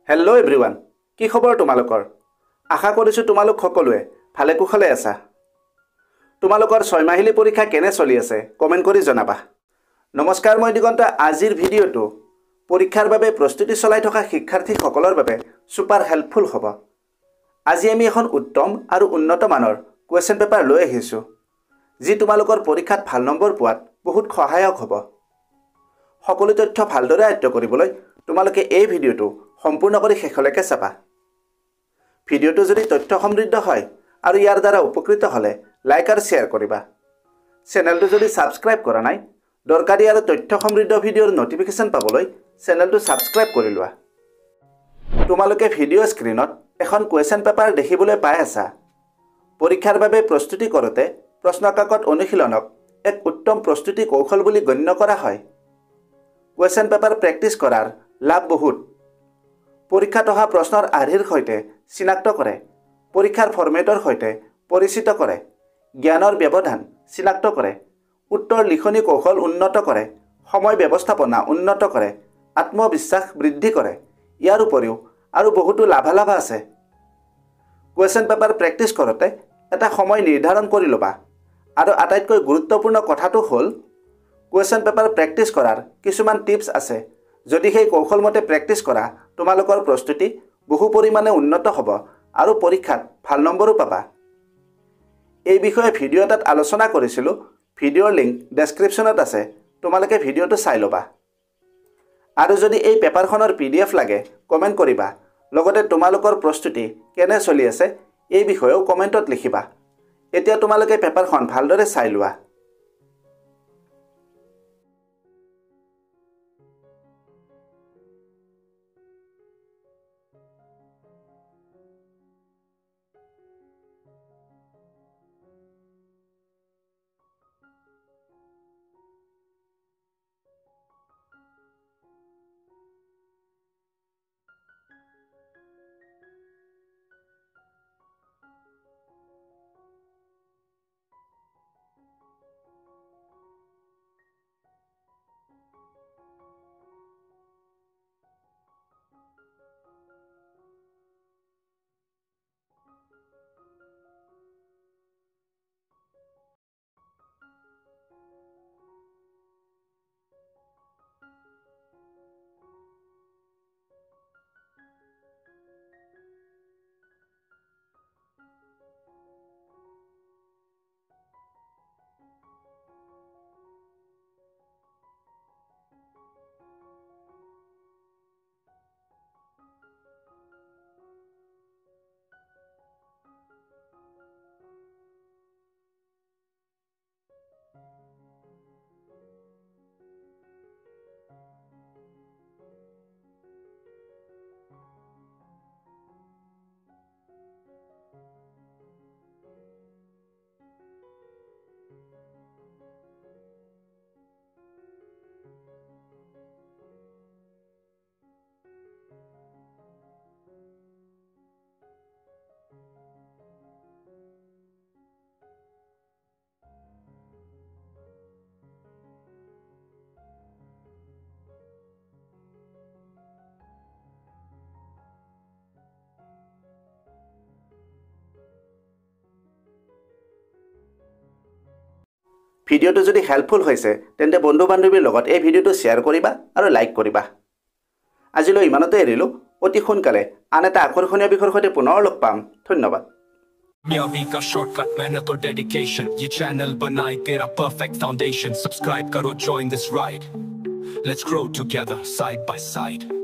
Hello' everyone, কি খবৰ তোমালোকৰ? আশা কৰিছোঁ তোমালোক সকলোৱে ভালে কুশলে আছা। তোমালোকৰ 6 মাহিলী পৰীক্ষা কেনে চলি আছে কমেণ্ট কৰি জনাবা। নমস্কাৰ, মই দিগন্ত। আজিৰ ভিডিঅ'টো পৰীক্ষাৰ বাবে প্ৰস্তুতি চলাই থকা শিক্ষাৰ্থীসকলৰ বাবে ছুপাৰ হেল্পফুল হ'ব। আজি আমি এখন উত্তম আৰু উন্নত মানৰ কুৱেশ্যন পেপাৰ লৈ আহিছোঁ, যি তোমালোকৰ পৰীক্ষাত ভাল নম্বৰ পোৱাত বহুত সহায়ক হ'ব। সকলো তথ্য ভালদৰে আয়ত্ত কৰিবলৈ তোমালোকে এই ভিডিঅ'টো সম্পূৰ্ণ কৰি শেষলৈকে চাবা। ভিডিঅ'টো যদি তথ্য সমৃদ্ধ হয় আৰু ইয়াৰ দ্বাৰা উপকৃত হ'লে লাইক আৰু শ্বেয়াৰ কৰিবা। চেনেলটো যদি ছাবস্ক্ৰাইব কৰা নাই, দৰকাৰী আৰু তথ্য সমৃদ্ধ ভিডিঅ'ৰ নটিফিকেশ্যন পাবলৈ চেনেলটো ছাবস্ক্ৰাইব কৰি লোৱা। তোমালোকে ভিডিঅ' স্ক্ৰীনত এখন কুৱেশ্যন পেপাৰ দেখিবলৈ পাই আছা। পৰীক্ষাৰ বাবে প্ৰস্তুতি কৰোঁতে প্ৰশ্নকাকত অনুশীলনক এক উত্তম প্ৰস্তুতি কৌশল বুলি গণ্য কৰা হয়। কুৱেশ্যন পেপাৰ প্ৰেক্টিছ কৰাৰ লাভ বহুত। পৰীক্ষাত অহা প্ৰশ্নৰ আৰ্হিৰ সৈতে চিনাক্ত কৰে, পৰীক্ষাৰ ফৰ্মেটৰ সৈতে পৰিচিত কৰে, জ্ঞানৰ ব্যৱধান চিনাক্ত কৰে, উত্তৰ লিখনি কৌশল উন্নত কৰে, সময় ব্যৱস্থাপনা উন্নত কৰে, আত্মবিশ্বাস বৃদ্ধি কৰে। ইয়াৰ উপৰিও আৰু বহুতো লাভালাভ আছে। কুৱেশ্যন পেপাৰ প্ৰেক্টিছ কৰোঁতে এটা সময় নিৰ্ধাৰণ কৰি ল'বা। আৰু আটাইতকৈ গুৰুত্বপূৰ্ণ কথাটো হ'ল, কুৱেশ্যন পেপাৰ প্ৰেক্টিছ কৰাৰ কিছুমান টিপছ আছে। যদি সেই কৌশলমতে প্ৰেক্টিছ কৰা, তোমালোকৰ প্ৰস্তুতি বহু পৰিমাণে উন্নত হ'ব আৰু পৰীক্ষাত ভাল নম্বৰো পাবা। এই বিষয়ে ভিডিঅ' এটাত আলোচনা কৰিছিলোঁ। ভিডিঅ'ৰ লিংক ডেছক্ৰিপশ্যনত আছে, তোমালোকে ভিডিঅ'টো চাই ল'বা। আৰু যদি এই পেপাৰখনৰ PDF লাগে কমেণ্ট কৰিবা। লগতে তোমালোকৰ প্ৰস্তুতি কেনে চলি আছে এই বিষয়েও কমেণ্টত লিখিবা। এতিয়া তোমালোকে পেপাৰখন ভালদৰে চাই লোৱা। ভিডিঅ'টো যদি হেল্পফুল হৈছে তেন্তে বন্ধু বান্ধৱীৰ লগত এই ভিডিঅ'টো শ্বেয়াৰ কৰিবা আৰু লাইক কৰিবা। আজিলৈ ইমানতে এৰিলোঁ। অতি সোনকালে আন এটা আকৰ্ষণীয় বিষয়ৰ সৈতে পুনৰ লগ পাম। ধন্যবাদ। का शॉर्टकट मेहनत और डेडिकेशन, ये चैनल बनाए तेरा परफेक्ट फाउंडेशन। सब्सक्राइब करो, join this ride, let's grow together side by side.